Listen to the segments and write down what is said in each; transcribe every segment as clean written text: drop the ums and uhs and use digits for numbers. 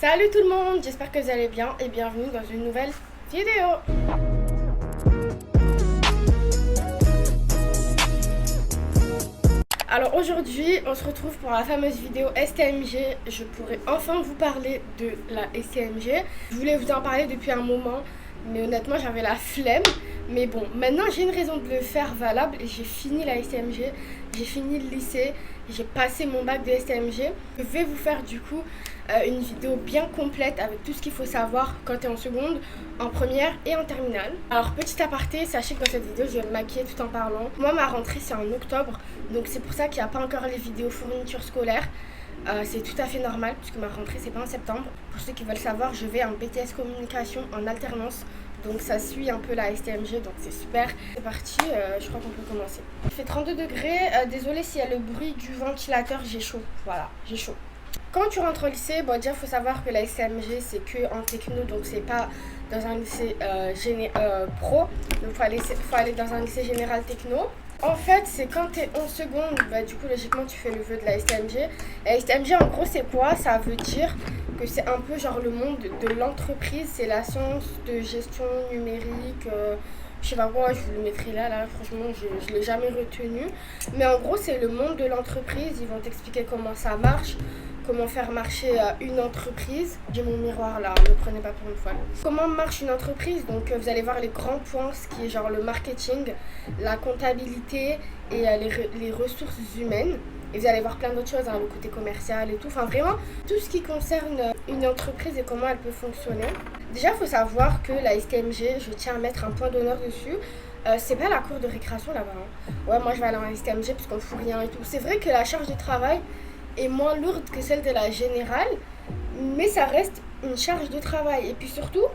Salut tout le monde, j'espère que vous allez bien et bienvenue dans une nouvelle vidéo. Alors aujourd'hui, on se retrouve pour la fameuse vidéo STMG. Je pourrais enfin vous parler de la STMG. Je voulais vous en parler depuis un moment, mais honnêtement j'avais la flemme. Mais bon, maintenant j'ai une raison de le faire valable et j'ai fini la STMG, j'ai fini le lycée, j'ai passé mon bac de STMG. Je vais vous faire du coup une vidéo bien complète avec tout ce qu'il faut savoir quand tu es en seconde, en première et en terminale. Alors petit aparté, sachez que dans cette vidéo je vais me maquiller tout en parlant. Moi ma rentrée c'est en octobre, donc c'est pour ça qu'il n'y a pas encore les vidéos fournitures scolaires. C'est tout à fait normal puisque ma rentrée c'est pas en septembre. Pour ceux qui veulent savoir, je vais en BTS communication en alternance. Donc ça suit un peu la STMG, donc c'est super. C'est parti, je crois qu'on peut commencer. Il fait 32 degrés, désolé s'il y a le bruit du ventilateur, j'ai chaud. Voilà, j'ai chaud. Quand tu rentres au lycée, bon déjà il faut savoir que la STMG c'est que en techno, donc c'est pas dans un lycée pro. Donc faut aller dans un lycée général techno. En fait, c'est quand tu es en seconde, du coup, logiquement, tu fais le vœu de la STMG. La STMG, en gros, c'est quoi? Ça veut dire que c'est un peu genre le monde de l'entreprise. C'est la science de gestion numérique. Je sais pas quoi, je vous le mettrai là, franchement, je l'ai jamais retenu. Mais en gros, c'est le monde de l'entreprise. Ils vont t'expliquer comment ça marche, comment faire marcher une entreprise. J'ai mon miroir là, ne prenez pas pour une fois. Comment marche une entreprise? Donc vous allez voir les grands points, ce qui est genre le marketing, la comptabilité et les ressources humaines. Et vous allez voir plein d'autres choses, le côté commercial et tout. Enfin vraiment, tout ce qui concerne une entreprise et comment elle peut fonctionner. Déjà, il faut savoir que la STMG, je tiens à mettre un point d'honneur dessus. C'est pas la cour de récréation là-bas. Ouais, moi je vais aller en STMG parce qu'on fout rien et tout. C'est vrai que la charge de travail est moins lourde que celle de la générale, mais ça reste une charge de travail. Et puis surtout,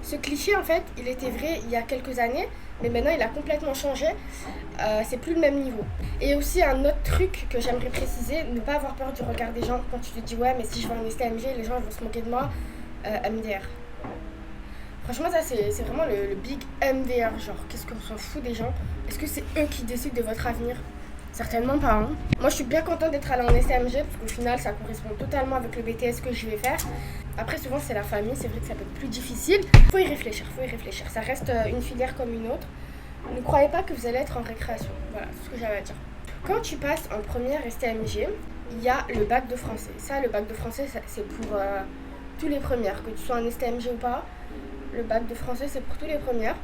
ce cliché en fait, il était vrai il y a quelques années, mais maintenant il a complètement changé. C'est plus le même niveau. Et aussi un autre truc que j'aimerais préciser, ne pas avoir peur du regard des gens quand tu te dis ouais mais si je vais en STMG, les gens vont se moquer de moi. MDR. Franchement ça c'est vraiment le big MDR, genre qu'est-ce qu'on s'en fout des gens? Est-ce que c'est eux qui décident de votre avenir? Certainement pas. Moi je suis bien contente d'être allée en STMG parce qu'au final ça correspond totalement avec le BTS que je vais faire. Après souvent c'est la famille, c'est vrai que ça peut être plus difficile. Faut y réfléchir. Ça reste une filière comme une autre. Ne croyez pas que vous allez être en récréation. Voilà, c'est ce que j'avais à dire. Quand tu passes en première STMG, il y a le bac de français. Ça, le bac de français, c'est pour tous les premières. Que tu sois en STMG ou pas, le bac de français, c'est pour tous les premières.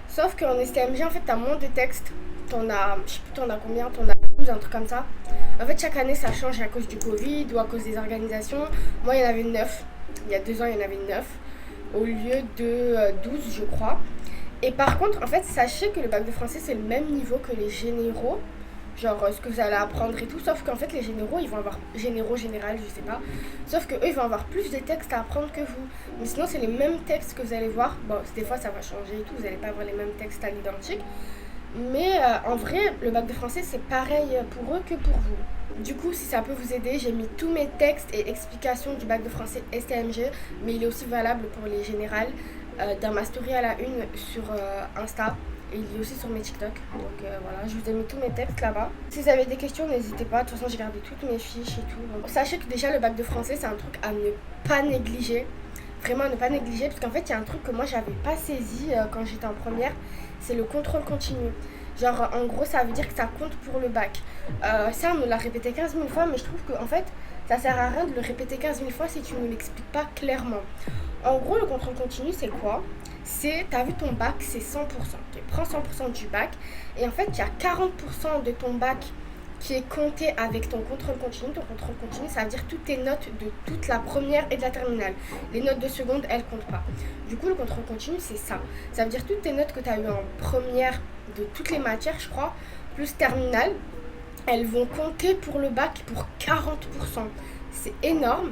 Sauf qu'en STMG, en fait, t'as moins de textes. Je sais plus, t'en as combien? T'en as 12, un truc comme ça. En fait, chaque année, ça change à cause du Covid ou à cause des organisations. Moi, il y en avait 9. Il y a 2 ans, il y en avait 9. Au lieu de 12, je crois. Et par contre, en fait, sachez que le bac de français, c'est le même niveau que les généraux. Genre, ce que vous allez apprendre et tout. Sauf qu'en fait, les généraux, ils vont avoir... général, je sais pas. Sauf qu'eux, ils vont avoir plus de textes à apprendre que vous. Mais sinon, c'est les mêmes textes que vous allez voir. Bon, des fois, ça va changer et tout. Vous n'allez pas avoir les mêmes textes à l'identique. Mais en vrai, le bac de français, c'est pareil pour eux que pour vous. Du coup, si ça peut vous aider, j'ai mis tous mes textes et explications du bac de français STMG. Mais il est aussi valable pour les générales. Dans ma story à la une sur Insta. Et il est aussi sur mes TikTok. Donc voilà, je vous ai mis tous mes textes là-bas. Si vous avez des questions, n'hésitez pas. De toute façon, j'ai gardé toutes mes fiches et tout. Donc, sachez que déjà, le bac de français, c'est un truc à ne pas négliger. Vraiment à ne pas négliger. Parce qu'en fait, il y a un truc que moi, j'avais pas saisi quand j'étais en première. C'est le contrôle continu. Genre, en gros, ça veut dire que ça compte pour le bac. Ça, on me l'a répété 15 000 fois. Mais je trouve qu'en fait, ça sert à rien de le répéter 15 000 fois si tu ne l'expliques pas clairement. En gros, le contrôle continu, c'est quoi? T'as vu ton bac, c'est 100%. Tu prends 100% du bac. Et en fait, il y a 40% de ton bac qui est compté avec ton contrôle continu. Ton contrôle continu, ça veut dire toutes tes notes de toute la première et de la terminale. Les notes de seconde, elles comptent pas. Du coup, le contrôle continu, c'est ça. Ça veut dire toutes tes notes que tu as eues en première de toutes les matières, je crois, plus terminale, elles vont compter pour le bac pour 40%. C'est énorme.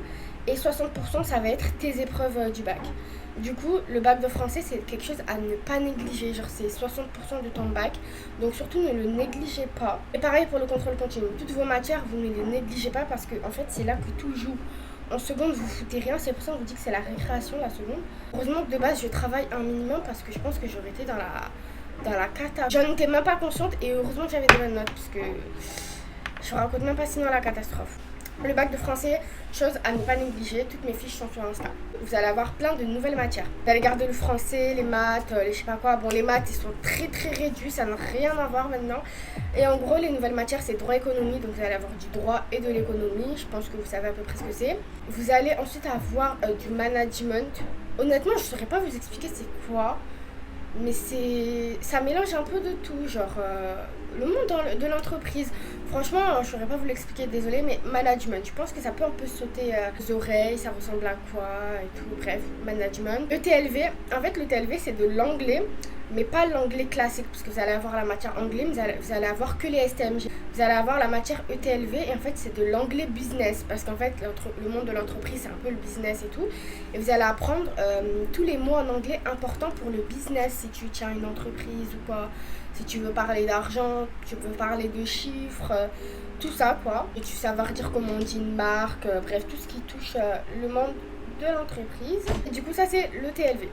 Et 60%, ça va être tes épreuves du bac. Du coup, le bac de français, c'est quelque chose à ne pas négliger. Genre, c'est 60% de ton bac. Donc, surtout, ne le négligez pas. Et pareil pour le contrôle continu. Toutes vos matières, vous ne les négligez pas parce que, en fait, c'est là que tout joue. En seconde, vous foutez rien. C'est pour ça qu'on vous dit que c'est la récréation, la seconde. Heureusement que de base, je travaille un minimum parce que je pense que j'aurais été dans la cata. J'en étais même pas consciente et heureusement que j'avais des bonnes notes parce que je raconte même pas sinon la catastrophe. Le bac de français, chose à ne pas négliger, toutes mes fiches sont sur Insta. Vous allez avoir plein de nouvelles matières. Vous allez garder le français, les maths, les je sais pas quoi. Bon, les maths, ils sont très réduits, ça n'a rien à voir maintenant. Et en gros, les nouvelles matières, c'est droit économie, donc vous allez avoir du droit et de l'économie. Je pense que vous savez à peu près ce que c'est. Vous allez ensuite avoir du management. Honnêtement, je saurais pas vous expliquer c'est quoi. Mais ça mélange un peu de tout, genre le monde de l'entreprise. Franchement, je saurais pas vous l'expliquer, désolé, mais management, je pense que ça peut un peu sauter aux oreilles, ça ressemble à quoi et tout, bref, management. ETLV, en fait l'ETLV c'est de l'anglais, mais pas l'anglais classique, parce que vous allez avoir la matière anglais, mais vous allez avoir que les STMG. Vous allez avoir la matière ETLV, et en fait c'est de l'anglais business, parce qu'en fait le monde de l'entreprise c'est un peu le business et tout. Et vous allez apprendre tous les mots en anglais importants pour le business, si tu tiens une entreprise ou quoi. Si tu veux parler d'argent, tu veux parler de chiffres, tout ça quoi. Et tu savoir dire comment on dit une marque, bref, tout ce qui touche le monde de l'entreprise. Et du coup, ça c'est le TLV.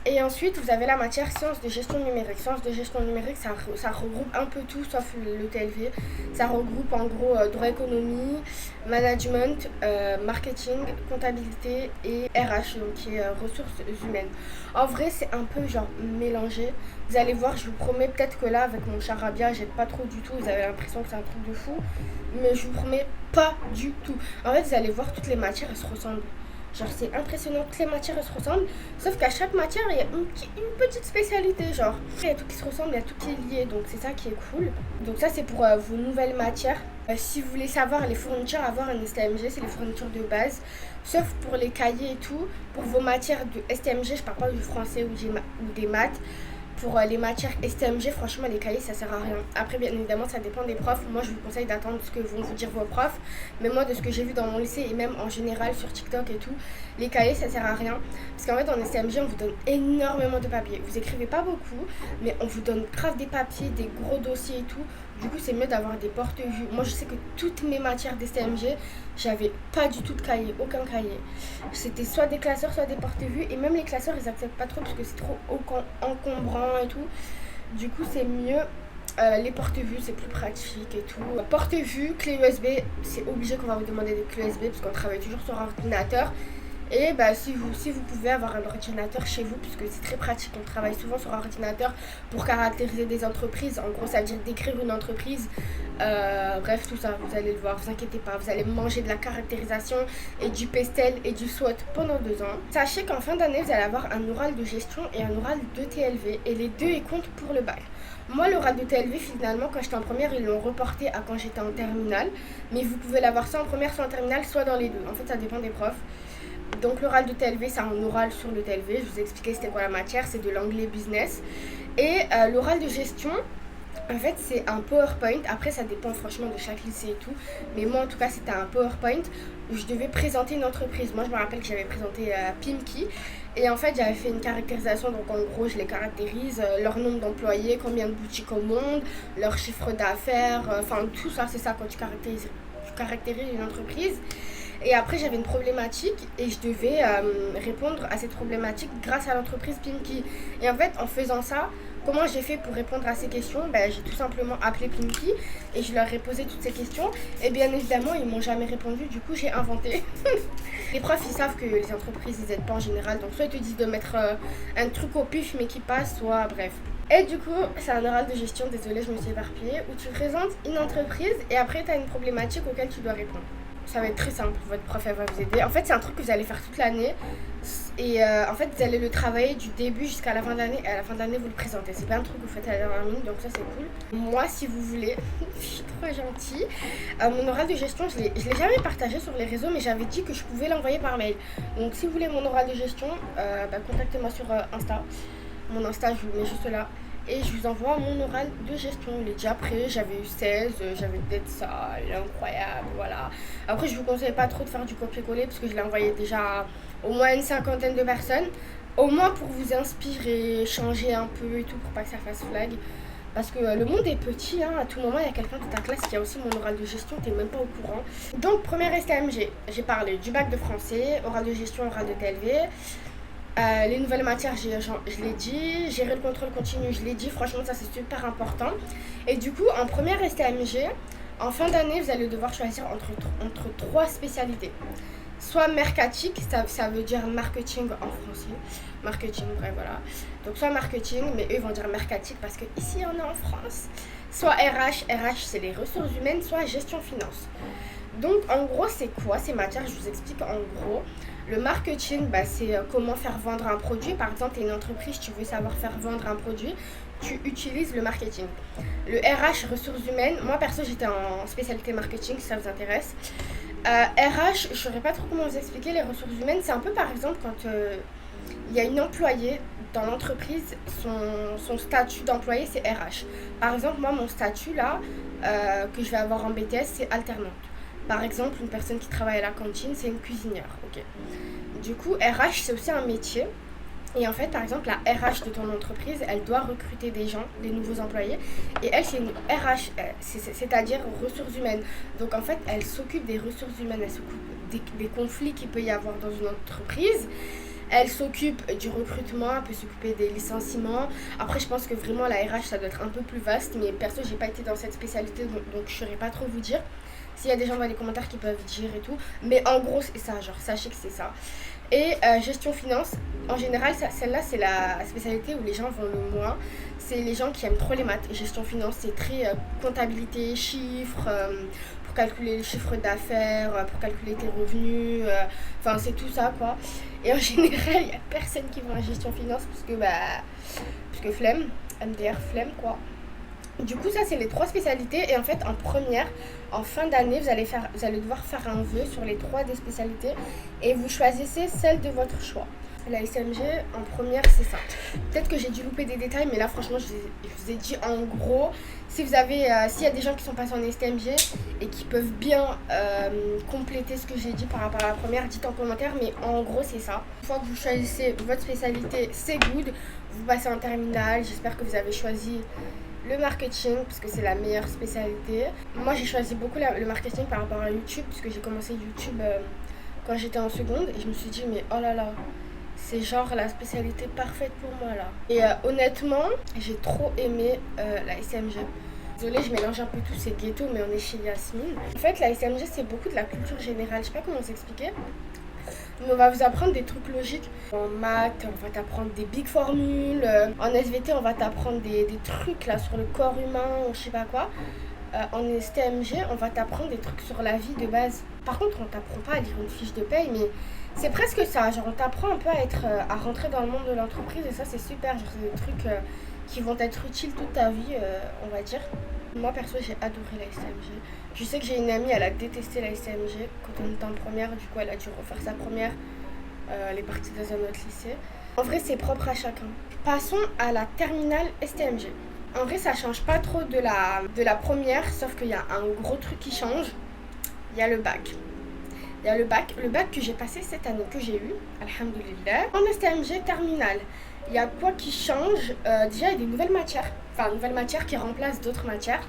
Et ensuite, vous avez la matière sciences de gestion numérique. Sciences de gestion numérique, ça regroupe un peu tout sauf le TLV. Ça regroupe en gros droit économie, management, marketing, comptabilité et RH, donc qui est ressources humaines. En vrai, c'est un peu genre mélangé. Vous allez voir, je vous promets, peut-être que là, avec mon charabia, j'aide pas trop du tout. Vous avez l'impression que c'est un truc de fou. Mais je vous promets pas du tout. En fait, vous allez voir, toutes les matières, elles se ressemblent. Genre c'est impressionnant, toutes les matières elles se ressemblent, sauf qu'à chaque matière il y a une petite spécialité, genre il y a tout qui se ressemble, il y a tout qui est lié, donc c'est ça qui est cool. Donc ça c'est pour vos nouvelles matières. Si vous voulez savoir les fournitures à avoir en STMG, c'est les fournitures de base, sauf pour les cahiers et tout. Pour vos matières de STMG, je parle pas du français ou des maths. Pour les matières STMG, franchement, les cahiers, ça sert à rien. Après, bien évidemment, ça dépend des profs. Moi, je vous conseille d'attendre ce que vont vous dire vos profs. Mais moi, de ce que j'ai vu dans mon lycée et même en général sur TikTok et tout, les cahiers, ça sert à rien. Parce qu'en fait, en STMG, on vous donne énormément de papiers. Vous écrivez pas beaucoup, mais on vous donne grave des papiers, des gros dossiers et tout. Du coup, c'est mieux d'avoir des porte-vues. Moi, je sais que toutes mes matières d'STMG, j'avais pas du tout de cahier, aucun cahier. C'était soit des classeurs, soit des porte-vues. Et même les classeurs, ils acceptent pas trop parce que c'est trop encombrant et tout. Du coup, c'est mieux. Les porte-vues, c'est plus pratique et tout. Porte-vues, clé USB, c'est obligé qu'on va vous demander des clés USB parce qu'on travaille toujours sur ordinateur. Et bah, si vous pouvez avoir un ordinateur chez vous, puisque c'est très pratique, on travaille souvent sur ordinateur pour caractériser des entreprises. En gros, ça veut dire décrire une entreprise. Bref, tout ça, vous allez le voir, vous inquiétez pas. Vous allez manger de la caractérisation et du pestel et du SWOT pendant 2 ans. Sachez qu'en fin d'année, vous allez avoir un oral de gestion et un oral de TLV. Et les deux, ils comptent pour le bac. Moi, l'oral de TLV, finalement, quand j'étais en première, ils l'ont reporté à quand j'étais en terminale. Mais vous pouvez l'avoir soit en première, soit en terminale, soit dans les deux. En fait, ça dépend des profs. Donc l'oral de TLV, c'est un oral sur le TLV. Je vous ai expliqué c'était quoi la matière, c'est de l'anglais business. Et l'oral de gestion, en fait, c'est un PowerPoint. Après, ça dépend franchement de chaque lycée et tout. Mais moi, en tout cas, c'était un PowerPoint où je devais présenter une entreprise. Moi, je me rappelle que j'avais présenté Pimki. Et en fait, j'avais fait une caractérisation. Donc, en gros, je les caractérise. Leur nombre d'employés, combien de boutiques au monde, leur chiffre d'affaires. Enfin, tout ça, c'est ça quand tu caractérises une entreprise. Et après, j'avais une problématique et je devais répondre à cette problématique grâce à l'entreprise Pimki. Et en fait, en faisant ça, comment j'ai fait pour répondre à ces questions? J'ai tout simplement appelé Pimki et je leur ai posé toutes ces questions. Et bien évidemment, ils m'ont jamais répondu, du coup, j'ai inventé. Les profs, ils savent que les entreprises, ils aident pas en général. Donc, soit ils te disent de mettre un truc au pif mais qui passe, soit bref. Et du coup, c'est un oral de gestion, désolée, je me suis éparpillée, où tu présentes une entreprise et après, tu as une problématique auquel tu dois répondre. Ça va être très simple, votre prof elle va vous aider. En fait, c'est un truc que vous allez faire toute l'année. Et en fait, vous allez le travailler du début jusqu'à la fin de l'année. Et à la fin de l'année, vous le présentez. C'est pas un truc que vous faites à la dernière minute, donc ça c'est cool. Moi, si vous voulez, je suis trop gentille. Mon oral de gestion, je l'ai jamais partagé sur les réseaux, mais j'avais dit que je pouvais l'envoyer par mail. Donc si vous voulez mon oral de gestion, contactez-moi sur Insta. Mon Insta, je vous le mets juste là. Et je vous envoie mon oral de gestion. Il est déjà prêt, j'avais eu 16, j'avais peut-être ça, incroyable, voilà. Après, je vous conseille pas trop de faire du copier-coller parce que je l'ai envoyé déjà à au moins une 50aine de personnes. Au moins pour vous inspirer, changer un peu et tout, pour pas que ça fasse flag. Parce que le monde est petit, hein. À tout moment, il y a quelqu'un de ta classe qui a aussi mon oral de gestion, t'es même pas au courant. Donc, première STMG, j'ai parlé du bac de français, oral de gestion, oral de TLV. Les nouvelles matières, je l'ai dit. Gérer le contrôle continu, je l'ai dit. Franchement, ça c'est super important. Et du coup, en première STMG, En fin d'année, vous allez devoir choisir entre 3 spécialités. Soit mercatique, ça veut dire marketing en français. Marketing, bref, voilà. Donc soit marketing, mais eux vont dire mercatique parce qu'ici on est en France. Soit RH c'est les ressources humaines, soit gestion finance. Donc en gros c'est quoi ces matières? Je vous explique en gros. Le marketing, c'est comment faire vendre un produit. Par exemple, tu es une entreprise, tu veux savoir faire vendre un produit, tu utilises le marketing. Le RH, ressources humaines, moi perso j'étais en spécialité marketing si ça vous intéresse. RH, je ne saurais pas trop comment vous expliquer. Les ressources humaines, c'est un peu par exemple quand il y a une employée dans l'entreprise, son statut d'employé c'est RH. Par exemple, moi mon statut là, que je vais avoir en BTS, c'est alternante. Par exemple, une personne qui travaille à la cantine, c'est une cuisinière. Ok. Du coup, RH, c'est aussi un métier. Et en fait, par exemple, la RH de ton entreprise, elle doit recruter des gens, des nouveaux employés. Et elle, c'est une RH, c'est-à-dire ressources humaines. Donc en fait, elle s'occupe des ressources humaines, elle s'occupe des conflits qu'il peut y avoir dans une entreprise. Elle s'occupe du recrutement, elle peut s'occuper des licenciements. Après, je pense que vraiment la RH, ça doit être un peu plus vaste. Mais perso, j'ai pas été dans cette spécialité, donc je saurais pas trop vous dire. S'il y a des gens dans les commentaires qui peuvent dire et tout. Mais en gros, c'est ça, genre, sachez que c'est ça. Et gestion finance, en général, celle-là, c'est la spécialité où les gens vont le moins. C'est les gens qui aiment trop les maths. Gestion finance, c'est très comptabilité, chiffres, pour calculer le chiffre d'affaires, pour calculer tes revenus. Enfin, c'est tout ça, quoi. Et en général, il n'y a personne qui va en gestion finance parce que flemme, MDR, flemme, quoi. Du coup, ça, c'est les 3 spécialités. Et en fait, en fin d'année, vous allez devoir faire un vœu sur les 3 des spécialités. Et vous choisissez celle de votre choix. La SMG, en première, c'est ça. Peut-être que j'ai dû louper des détails, mais là, franchement, je vous ai dit en gros. S'il y a des gens qui sont passés en STMG et qui peuvent bien compléter ce que j'ai dit par rapport à la première, dites en commentaire. Mais en gros, c'est ça. Une fois que vous choisissez votre spécialité, c'est good. Vous passez en terminale. J'espère que vous avez choisi le marketing parce que c'est la meilleure spécialité. Moi j'ai choisi beaucoup le marketing par rapport à YouTube parce que j'ai commencé YouTube quand j'étais en seconde et je me suis dit mais oh là là, c'est genre la spécialité parfaite pour moi là. Et honnêtement j'ai trop aimé la SMG. Désolée, je mélange un peu tout, c'est ghetto mais on est chez Yasmine. En fait la SMG c'est beaucoup de la culture générale, je sais pas comment vous expliquer. On va vous apprendre des trucs logiques. En maths, on va t'apprendre des big formules. En SVT, on va t'apprendre des trucs là sur le corps humain ou je sais pas quoi. En STMG, on va t'apprendre des trucs sur la vie de base. Par contre, on t'apprend pas à lire une fiche de paye, mais c'est presque ça. Genre, on t'apprend un peu à rentrer dans le monde de l'entreprise et ça, c'est super. Genre, c'est des trucs qui vont être utiles toute ta vie, on va dire. Moi, perso, j'ai adoré la STMG. Je sais que j'ai une amie, elle a détesté la STMG quand on était en première. Du coup, elle a dû refaire sa première. Elle est partie dans un autre lycée. En vrai, c'est propre à chacun. Passons à la terminale STMG. En vrai, ça change pas trop de la première, sauf qu'il y a un gros truc qui change. Il y a le bac. Il y a le bac que j'ai passé cette année, que j'ai eu, alhamdoulilah. En STMG terminale, il y a quoi qui change? Déjà, il y a des nouvelles matières. Enfin, nouvelles matières qui remplacent d'autres matières.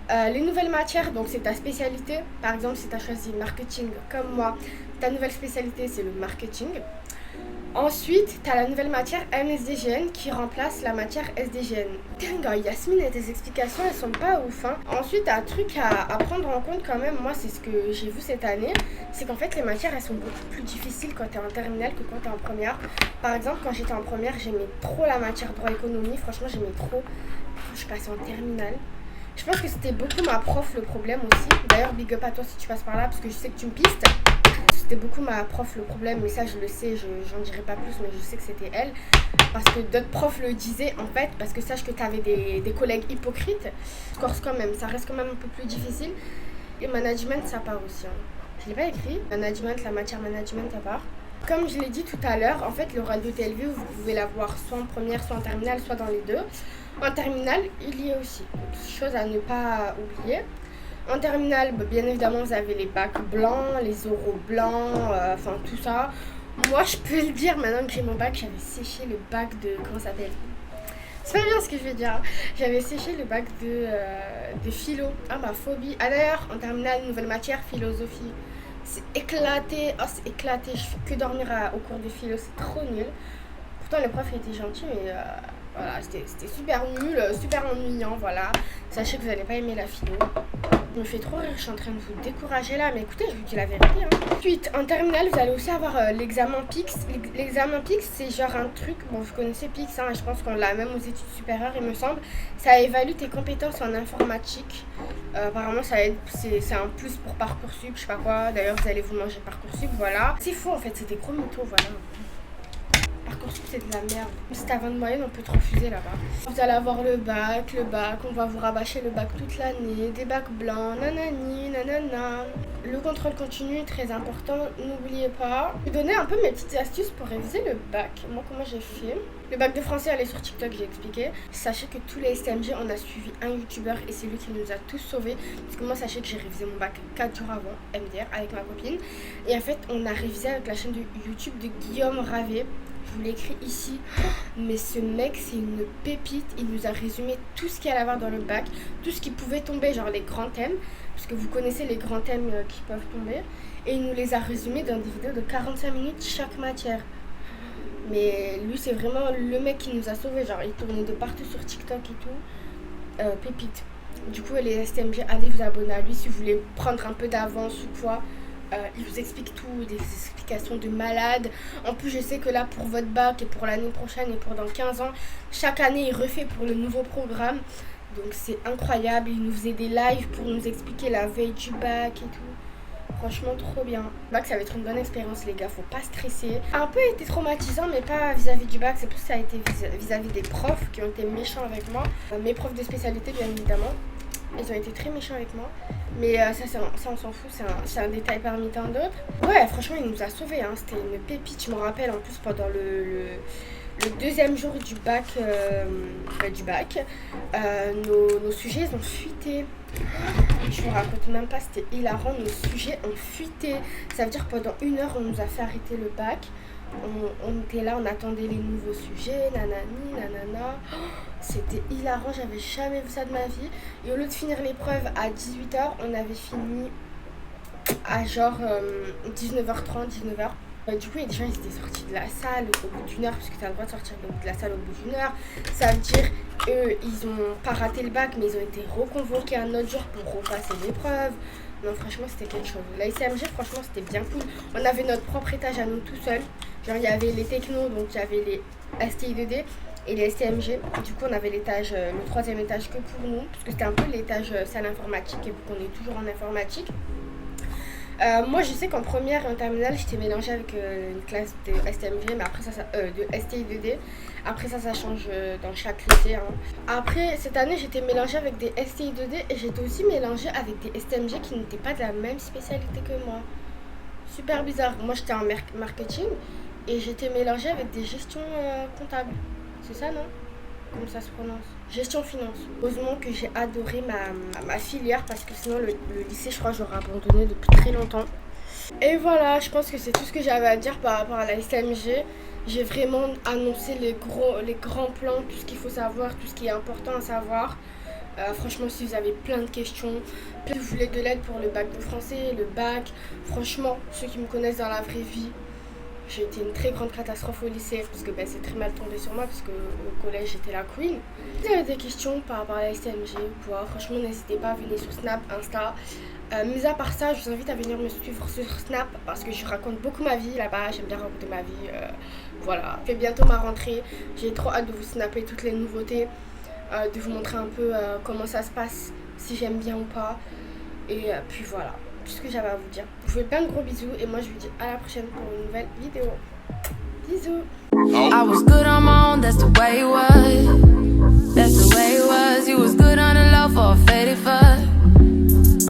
Les nouvelles matières, donc c'est ta spécialité. Par exemple, si tu as choisi marketing comme moi, ta nouvelle spécialité, c'est le marketing. Ensuite, tu as la nouvelle matière MSDGN qui remplace la matière SDGN. Dingue, Yasmine et tes explications, elles sont pas ouf. Hein. Ensuite, tu as un truc à prendre en compte quand même. Moi, c'est ce que j'ai vu cette année. C'est qu'en fait, les matières, elles sont beaucoup plus difficiles quand tu es en terminale que quand tu es en première. Par exemple, quand j'étais en première, j'aimais trop la matière droit économie. Franchement, j'aimais trop. Je suis passée en terminale. Je pense que c'était beaucoup ma prof le problème aussi. D'ailleurs, big up à toi si tu passes par là parce que je sais que tu me pistes. C'était beaucoup ma prof le problème, mais ça je le sais, j'en dirai pas plus, mais je sais que c'était elle. Parce que d'autres profs le disaient en fait, parce que sache que tu avais des collègues hypocrites. Corse quand même, ça reste quand même un peu plus difficile. Et management, ça part aussi. Hein. Je l'ai pas écrit. Management, la matière management, ça part. Comme je l'ai dit tout à l'heure, en fait, l'oral de TLV, vous pouvez l'avoir soit en première, soit en terminale, soit dans les deux. En terminale, il y a aussi. Chose à ne pas oublier. En terminale, bien évidemment, vous avez les bacs blancs, les oraux blancs, enfin tout ça. Moi, je peux le dire, maintenant que j'ai mon bac, j'avais séché le bac de... Comment ça s'appelle? C'est pas bien ce que je veux dire. J'avais séché le bac de philo. Ah, ma phobie. Ah, d'ailleurs, en terminale, nouvelle matière, philosophie. C'est éclaté. Oh, c'est éclaté. Je fais que dormir au cours de philo. C'est trop nul. Pourtant, le prof était gentil, mais... Voilà, c'était super nul, super ennuyant, voilà. Sachez que vous n'allez pas aimer la philo. Je me fais trop rire, je suis en train de vous décourager là, mais écoutez, je vous dis la vérité. Ensuite, en terminale, vous allez aussi avoir l'examen PIX. L'examen PIX, c'est genre un truc, bon, vous connaissez PIX, je pense qu'on l'a même aux études supérieures, il me semble. Ça évalue tes compétences en informatique. Apparemment, c'est un plus pour Parcoursup, je sais pas quoi. D'ailleurs, vous allez vous manger Parcoursup, voilà. C'est faux en fait, c'est des gros mythos, voilà. Parcoursup, c'est de la merde. Si t'as 20 de moyenne, on peut te refuser là-bas. Vous allez avoir le bac, on va vous rabâcher le bac toute l'année, des bacs blancs, nanani, nanana. Le contrôle continu est très important, n'oubliez pas. Je vais donner un peu mes petites astuces pour réviser le bac. Moi, comment j'ai fait? Le bac de français, elle est sur TikTok, j'ai expliqué. Sachez que tous les STMG, on a suivi un youtubeur et c'est lui qui nous a tous sauvés. Parce que moi, sachez que j'ai révisé mon bac 4 jours avant, MDR, avec ma copine. Et en fait, on a révisé avec la chaîne de YouTube de Guillaume Ravet. Je vous l'écris ici, mais ce mec c'est une pépite. Il nous a résumé tout ce qu'il allait avoir dans le bac, tout ce qui pouvait tomber, genre les grands thèmes, parce que vous connaissez les grands thèmes qui peuvent tomber, et il nous les a résumés dans des vidéos de 45 minutes chaque matière. Mais lui c'est vraiment le mec qui nous a sauvés, genre il tournait de partout sur TikTok et tout, pépite. Du coup les STMG, allez vous abonner à lui si vous voulez prendre un peu d'avance ou quoi. Il vous explique tout, des explications de malade. En plus, je sais que là, pour votre bac et pour l'année prochaine et pour dans 15 ans, chaque année, il refait pour le nouveau programme. Donc, c'est incroyable. Il nous faisait des lives pour nous expliquer la veille du bac et tout. Franchement, trop bien. Le bac, ça va être une bonne expérience, les gars. Faut pas stresser. Un peu été traumatisant, mais pas vis-à-vis du bac. C'est plus ça a été vis-à-vis des profs qui ont été méchants avec moi. Mes profs de spécialité, bien évidemment. Ils ont été très méchants avec moi. Mais ça on s'en fout, c'est un détail parmi tant d'autres. Ouais, franchement, il nous a sauvés, c'était une pépite. Je me rappelle en plus pendant le deuxième jour du bac, nos sujets ils ont fuité. Je vous raconte même pas, c'était hilarant, nos sujets ont fuité. Ça veut dire pendant 1 heure, on nous a fait arrêter le bac. On était là, on attendait les nouveaux sujets, nanani, nanana. C'était hilarant, j'avais jamais vu ça de ma vie. Et au lieu de finir l'épreuve à 18h, on avait fini à genre 19h30, 19h. Du coup, il y a des gens ils étaient sortis de la salle au bout d'1 heure, parce que tu as le droit de sortir de la salle au bout d'1 heure. Ça veut dire, eux, ils ont pas raté le bac, mais ils ont été reconvoqués un autre jour pour repasser l'épreuve. Non, franchement, c'était quelque chose. La STMG, franchement, c'était bien cool. On avait notre propre étage à nous tout seul. Genre, il y avait les technos, donc il y avait les STI2D et les STMG. Du coup, on avait l'étage, le 3e étage que pour nous, parce que c'était un peu l'étage salle informatique, et vu qu'on est toujours en informatique. Moi, je sais qu'en première et en terminale, j'étais mélangée avec une classe de STMG, mais après ça de STI2D. Après ça change dans chaque lycée. Après, cette année, j'étais mélangée avec des STI2D et j'étais aussi mélangée avec des STMG qui n'étaient pas de la même spécialité que moi. Super bizarre. Moi, j'étais en marketing et j'étais mélangée avec des gestions comptables. C'est ça, non? Comment ça se prononce? Gestion finance. Heureusement que j'ai adoré ma filière parce que sinon le lycée, je crois que j'aurais abandonné depuis très longtemps. Et voilà, je pense que c'est tout ce que j'avais à dire par rapport à la STMG. J'ai vraiment annoncé les grands plans, tout ce qu'il faut savoir, tout ce qui est important à savoir. Franchement, si vous avez plein de questions, si vous voulez de l'aide pour le bac de français, le bac, franchement, ceux qui me connaissent dans la vraie vie, j'ai été une très grande catastrophe au lycée parce que c'est très mal tombé sur moi parce que au collège j'étais la queen. Si vous avez des questions par rapport à la STMG ou quoi, franchement n'hésitez pas à venir sur Snap, Insta. Mais à part ça, je vous invite à venir me suivre sur Snap parce que je raconte beaucoup ma vie là-bas, j'aime bien raconter ma vie. Voilà, je fais bientôt ma rentrée, j'ai trop hâte de vous snapper toutes les nouveautés, de vous montrer un peu comment ça se passe, si j'aime bien ou pas. Et puis voilà. Tout ce que j'avais à vous dire. Je vous fais plein de gros bisous et moi je vous dis à la prochaine pour une nouvelle vidéo. Bisous. I was good on my own, that's the way it was.